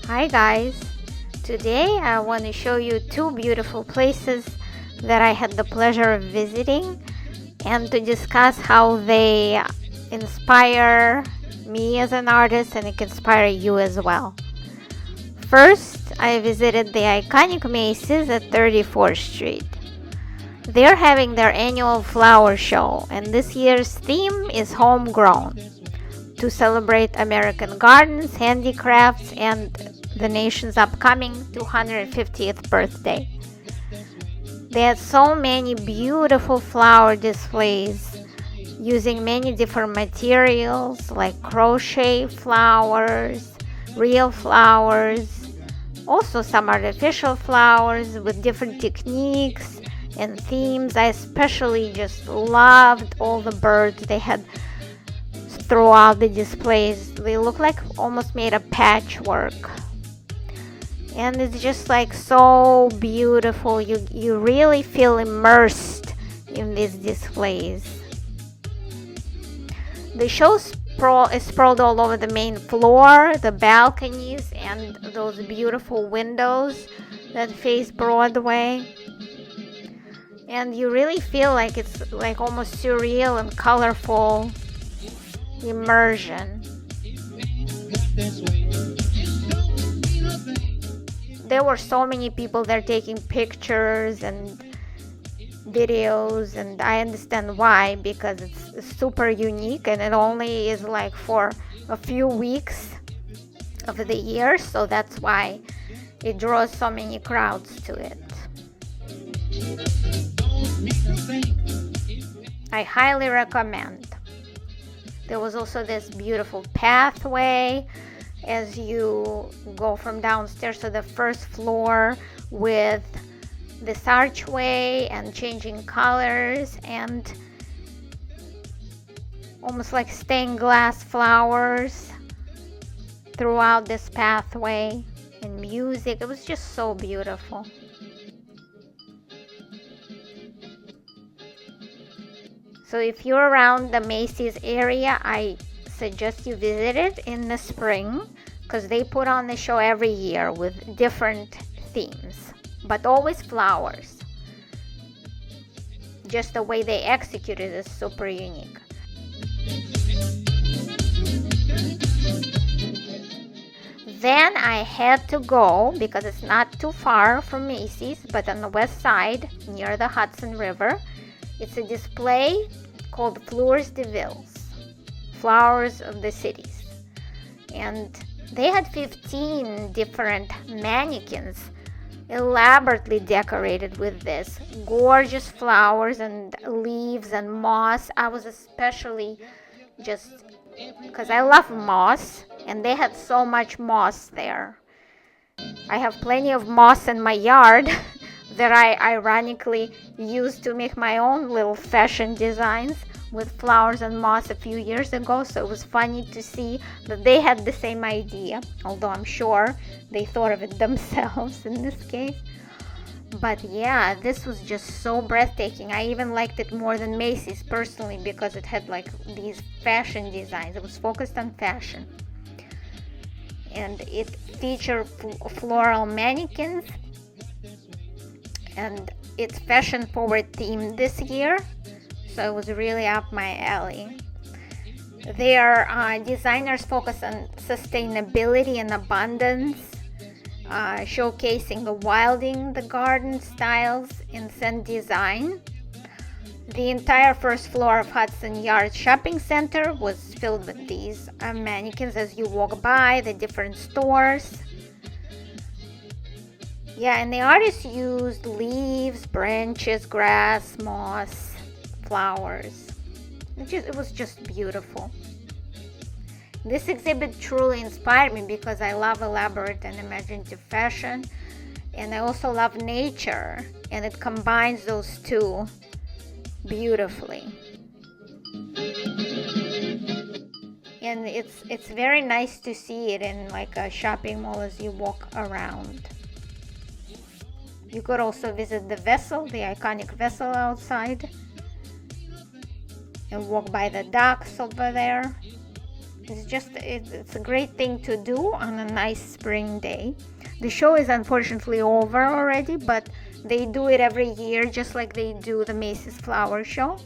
Hi guys! Today I want to show you two beautiful places that I had the pleasure of visiting and to discuss how they inspire me as an artist and it can inspire you as well. First, I visited the iconic Macy's at 34th Street. They're having their annual flower show and this year's theme is homegrown, to celebrate American gardens, handicrafts, and the nation's upcoming 250th birthday. They had so many beautiful flower displays using many different materials like crochet flowers, real flowers, also some artificial flowers with different techniques and themes. I especially just loved all the birds they had throughout the displays. They look like almost made of patchwork, and it's just like so beautiful. You really feel immersed in these displays. The show is sprawled all over the main floor, the balconies, and those beautiful windows that face Broadway. And you really feel like it's like almost surreal and colorful immersion. There were so many people there taking pictures and videos, and I understand why, because it's super unique and it only is like for a few weeks of the year, so that's why it draws so many crowds to it. I highly recommend. There was also this beautiful pathway as you go from downstairs to the first floor with this archway and changing colors and almost like stained glass flowers throughout this pathway and music. It was just so beautiful. So if you're around the Macy's area, I suggest you visit it in the spring because they put on the show every year with different themes, but always flowers. Just the way they execute it is super unique. Then I had to go, because it's not too far from Macy's, but on the west side near the Hudson River. It's a display called Fleurs De Villes, Flowers of the Cities. And they had 15 different mannequins elaborately decorated with this gorgeous flowers and leaves and moss. I was especially just because I love moss, and they had so much moss there. I have plenty of moss in my yard that I ironically used to make my own little fashion designs with flowers and moss a few years ago, so it was funny to see that they had the same idea, although I'm sure they thought of it themselves in this case. But yeah, this was just so breathtaking. I even liked it more than Macy's personally because it had like these fashion designs. It was focused on fashion, and it featured floral mannequins, and it's fashion forward theme this year, so it was really up my alley. Their designers focus on sustainability and abundance, showcasing the wilding the garden styles in scent design. The entire first floor of Hudson Yards shopping center was filled with these mannequins as you walk by the different stores. Yeah, and the artists used leaves, branches, grass, moss, flowers. It was just beautiful. This exhibit truly inspired me because I love elaborate and imaginative fashion, and I also love nature, and it combines those two beautifully. And it's very nice to see it in like a shopping mall as you walk around. You could also visit the vessel, the iconic vessel outside, and walk by the docks over there. It's a great thing to do on a nice spring day. The show is unfortunately over already, but they do it every year, just like they do the Macy's Flower Show.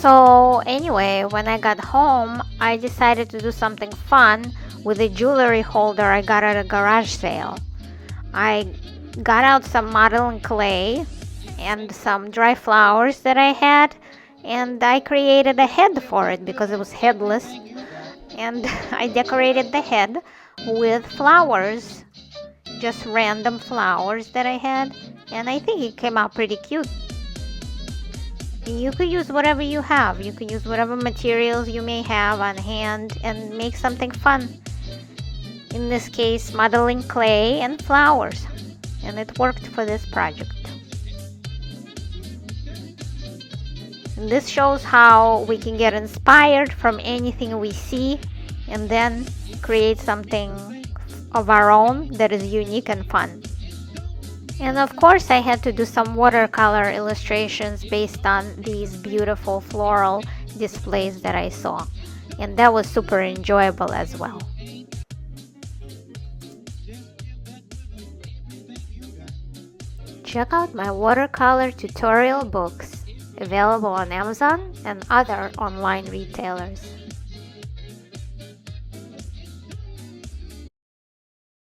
So anyway, when I got home, I decided to do something fun with a jewelry holder I got at a garage sale. I got out some modeling clay and some dry flowers that I had, and I created a head for it because it was headless, and I decorated the head with flowers, just random flowers that I had, and I think it came out pretty cute. You could use whatever you have. You could use whatever materials you may have on hand and make something fun. In this case, modeling clay and flowers. And it worked for this project. And this shows how we can get inspired from anything we see and then create something of our own that is unique and fun. And of course, I had to do some watercolor illustrations based on these beautiful floral displays that I saw. And that was super enjoyable as well. Check out my watercolor tutorial books, available on Amazon and other online retailers.